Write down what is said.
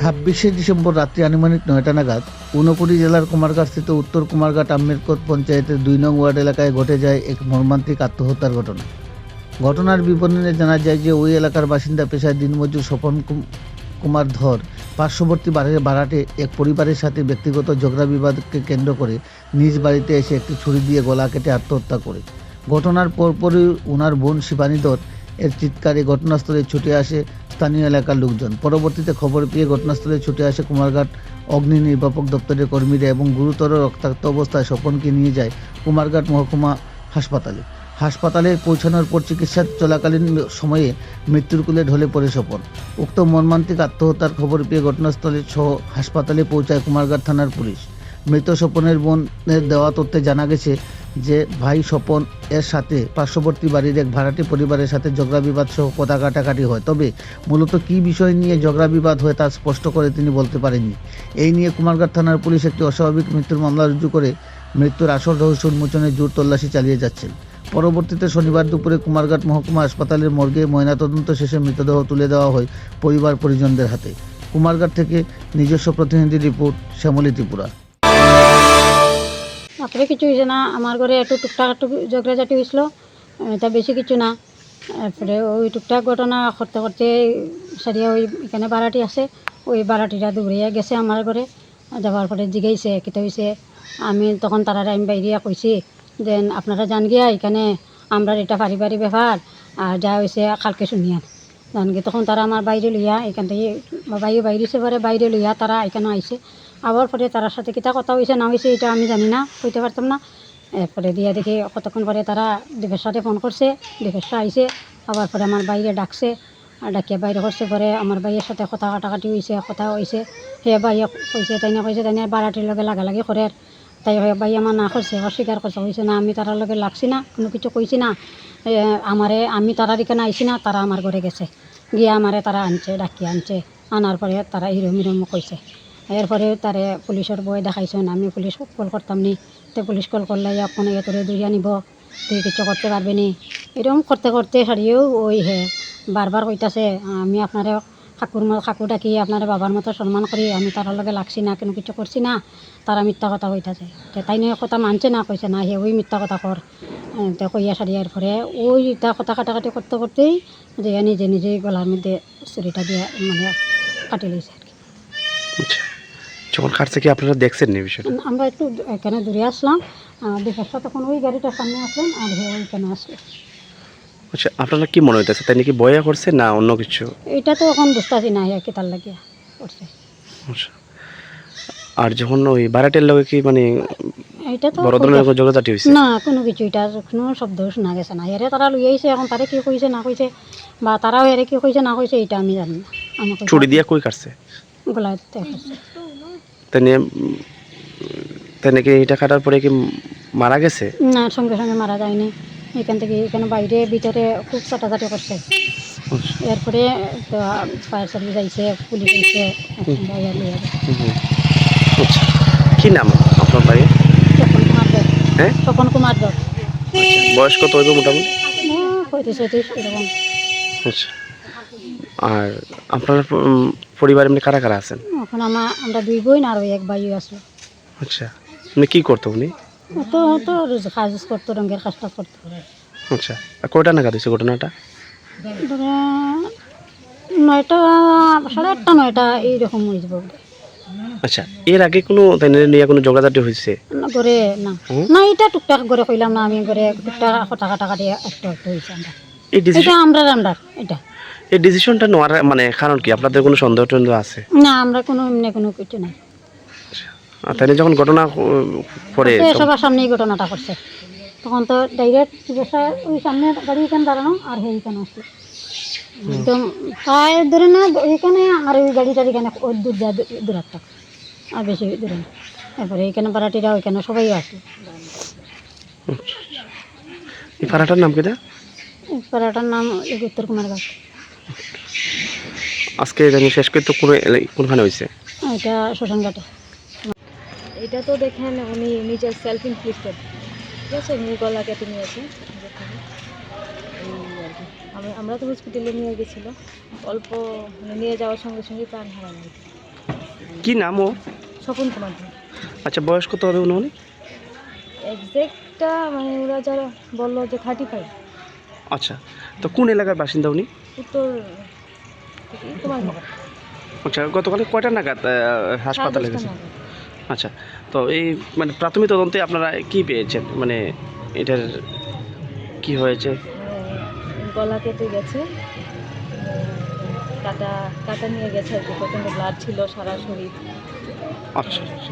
ছাব্বিশে ডিসেম্বর রাত্রি আনুমানিক ৯টা নাগাদ ঊনকোটি জেলার কুমারঘাটস্থিত উত্তর কুমারঘাট আম্বেদকর পঞ্চায়েতের ২ নং ওয়ার্ড এলাকায় ঘটে যায় এক মর্মান্তিক আত্মহত্যার ঘটনা। ঘটনার বিবরণে জানা যায় যে ওই এলাকার বাসিন্দা পেশায় দিনমজুর স্বপন কুমার ধর পার্শ্ববর্তী ভাড়াটে এক পরিবারের সাথে ব্যক্তিগত ঝগড়া বিবাদকে কেন্দ্র করে নিজ বাড়িতে এসে একটি ছুরি দিয়ে গলা কেটে আত্মহত্যা করে। ঘটনার পরপরই ওনার বোন শিবানী দত্ত এর চিৎকারে ঘটনাস্থলে ছুটে আসে স্থানীয় এলাকার লোকজন। পরবর্তীতে খবর পেয়ে ঘটনাস্থলে ছুটে আসে কুমারঘাট অগ্নি নির্বাপক দপ্তরের কর্মীরা এবং গুরুতর রক্তাক্ত অবস্থায় স্বপনকে নিয়ে যায় কুমারঘাট মহকুমা হাসপাতালে পৌঁছানোর পর চিকিৎসা চলাকালীন সময়ে মৃত্যুর কোলে ঢলে পড়ে স্বপন। উক্ত মর্মান্তিক আত্মহত্যার খবর পেয়ে ঘটনাস্থলে সহ হাসপাতালে পৌঁছায় কুমারঘাট থানার পুলিশ। মৃত স্বপনের বোনের দেওয়া তথ্যে জানা গেছে যে ভাই স্বপন এর সাথে পার্শ্ববর্তী বাড়ির এক ভাড়াটে পরিবারের সাথে ঝগড়া বিবাদ সহ কথা কাটাকাটি হয়, তবে মূলত কী বিষয় নিয়ে ঝগড়া বিবাদ হয় তা স্পষ্ট করে তিনি বলতে পারেননি। এই নিয়ে কুমারঘাট থানার পুলিশ একটি অস্বাভাবিক মৃত্যুর মামলা রুজু করে মৃত্যুর আসল রহস্য উন্মোচনে জোর তল্লাশি চালিয়ে যাচ্ছেন। পরবর্তীতে শনিবার দুপুরে কুমারঘাট মহকুমা হাসপাতালের মর্গে ময়নাতদন্ত শেষে মৃতদেহ তুলে দেওয়া হয় পরিবার পরিজনদের হাতে। কুমারঘাট থেকে নিজস্ব প্রতিনিধি রিপোর্ট, শ্যামলী ত্রিপুরা। তারপরে কিছু হয়েছে না, আমার ঘরে একটু টুকটাক একটু ঝগড়াঝাটি হয়েছিল, এটা বেশি কিছু না। তারপরে ওই টুকটাক ঘটনা করতে করতে সারিয়া ওই এখানে বাড়াটি আছে, ওই বাড়াটিটা দৌড়িয়ে গেছে আমার ঘরে। যাওয়ার পরে জিগাইছে কিতা হয়েছে, আমি তখন তারা আমি বাইরিয়া কইছি যে আপনারা জান গিয়া এখানে আমরা এটা পারিবারিক ব্যাপার, আর যা হয়েছে কালকে শুনিয়ান জান গিয়ে। তখন তারা আমার বাইরে লইয়া এখান থেকে বাইরেছে পরে বাইরে লইয়া তারা এখানে আইছে। আবার পরে তার সাথে কিতা কথা হয়েছে না হয়েছে এটা আমি জানি না, কইতে পারতাম না। এরপরে দিয়া দেখি কতক্ষণ পরে তারা দেবের সাথে ফোন করছে, দেবের সাথে আইসে। আবার পরে আমার বাইরে ডাকছে, আর ডাকিয়া বাইরে করছে। পরে আমার ভাইয়ের সাথে কথা কাটাকাটি হয়েছে, কথা হয়েছে। সে ভাইয়া কইছে তাই না বাড়াটির লগে লাগালাগি করে। তাই ভাই আমার না করছে, অস্বীকার করছে, হয়েছে না আমি তারার লগে লাগছি না, কোনো কিছু কইছি না। আমি তারার এখানে আইসি না, তারা আমার ঘরে গেছে গিয়ে আমারে তারা আনছে, ডাকিয়ে আনছে। আনার পরে তারা হিরোমিরম কইছে। এরপরে তারে পুলিশের বই দেখাইছেন, আমি পুলিশ কল করতাম নি। তো পুলিশ কল করলে কোনো তোরে দূরিয়া নিব, তুই কিছু করতে পারবি নি। এরকম করতে করতে সারিয়েও ওই বারবার কইতাছে আমি আপনারে কাকু ডাকি আপনার বাবার মতো সম্মান করি, আমি তার লগে লাগছি না, কোনো কিছু করছি না। তারা মিথ্যা কথা কইতাছে। তাই নিয়ে কথা মানছে না, কইছে না ওই মিথ্যা কথা কর। তো কইয়া সারিয়ার পরে ওই তা কথা কাটাকাটি করতে করতেই যে নিজেই গলার মধ্যে ছুরিটা দিয়ে মানে কাটি লইছে আর কি। আচ্ছা, যখন কাটছে কি আপনারা দেখছেন না বিষয়টা? আমরা একটু এখানে দূরে আসলাম, দেখে তখন ওই গাড়িটার সামনে আসলেন আর ওইখানে আসলো। আচ্ছা, আপনারা কি মনে হইতেছে, তাই নাকি বয়া করছে না অন্য কিছু? এটা তো এখন বুঝতেছি না কি তার লাগিয়া করছে। আচ্ছা, আর যখন ওই বারাটের লগে কি মানে এটা তো বড় ধরনের ঝগড়াঝাটি হয়েছে? না, কোনো কিছু এটা কোনো শব্দ শোনা গেছে না। এরে তারা লই আইছে, এখন তারে কি কইছে না কইছে বা তারাও এরে কি কইছে না কইছে এটা আমি জানি না। আমাকে ছুরি দিয়ে কই কাটছে? গলায় করছে। তাই নাকি এটা কাটার পরে কি মারা গেছে? না, সঙ্গে সঙ্গে মারা যায়নি। এখান থেকে এখানে বাইরে ভিতরে খুব চাটাচাটি করছে। এরপরে ফায়ার সার্ভিস আইছে, পুলিশ আইছে। আচ্ছা, কি নাম আপনার ভাইয়ের? স্বপন কুমার দত্ত। হ্যাঁ, স্বপন কুমার দত্ত। বয়স কত হইব মোটামুটি? 35-36 এরকম। আচ্ছা, আর আপনার পরিবার এমনি কারা কারা আছেন? এখন আমরা 2 বোন আর ওই এক ভাইও আছে। আচ্ছা, মানে কি করতো উনি? তো তো কাজ করতো, রঙের কাজটা করতো। আচ্ছা, আর কয়টা নাগাদ হয়েছে ঘটনাটা? ধরে 9টা, 8:30, 9টা এইরকম হয়ে যাবো। আচ্ছা, এর আগে কোনো তাই নিয়ে কোনো ঝগড়াঝাটি হয়েছে? ঘরে না না, এটা টুকটাক ঘরে কইলাম না আমি, ঘরে টুকটাক কথা কাটাকাটি একটু হয়েছে। আমরা এটা এই ডিসিশনটা নেওয়ার মানে কারণ কি? আপনাদের কোনো সন্দেহ টন্দেহ আছে? না, আমরা কোনো এমনি কোনো কিছু নাই। আর তাই যখন ঘটনা পরে সবার সামনেই ঘটনাটা করছে, তখন তো ডাইরেক্ট ওই সামনে গাড়ি এখানে দাঁড়ানো আর এইখানে আসলো একদম প্রায় ধরে না এইখানে, আর ওই গাড়িটা এখানে দূরত্ব আর বেশি দূরে না। তারপরে এইখানে পাড়াটিরা ওইখানে সবাই আসলো। এই পাড়াটার নাম কিটা? এই পাড়াটার নাম উত্তর কুমারঘাট। আজকে জানি শেষ করতে কোনখানে হয়েছে? এটা শ্মশানঘাটে। এটা তো দেখেন উনি নিজের সেলফ ইনফ্লিক্টেড, ঠিক আছে, উনি গলা কেটে নিয়েছে। আমরা তো হসপিটালে নিয়ে গেছিলো, অল্প নিয়ে যাওয়ার সঙ্গে সঙ্গে প্রাণ হারানো। কি নাম ও? স্বপন কুমার দে। আচ্ছা, বয়স কত হবে উনি? এক্সাক্টটা মানে ওরা যারা বললো যে 35। আচ্ছা, তো কোন এলাকার বাসিন্দা উনি? উত্তর তোমার আচ্ছা, গতকালে কয়টা নাগাদ হাসপাতালে গেছেন? 10:30 নাগাদ। আচ্ছা, তো এই মানে প্রাথমিক তদন্তে আপনারা কি পেয়েছেন, মানে এটার কি হয়েছে? গলা কেটে গেছে, কাটা কাটা নিয়ে গেছে আর কি, প্রচণ্ড ব্লাড ছিল সারা শরীর। আচ্ছা আচ্ছা।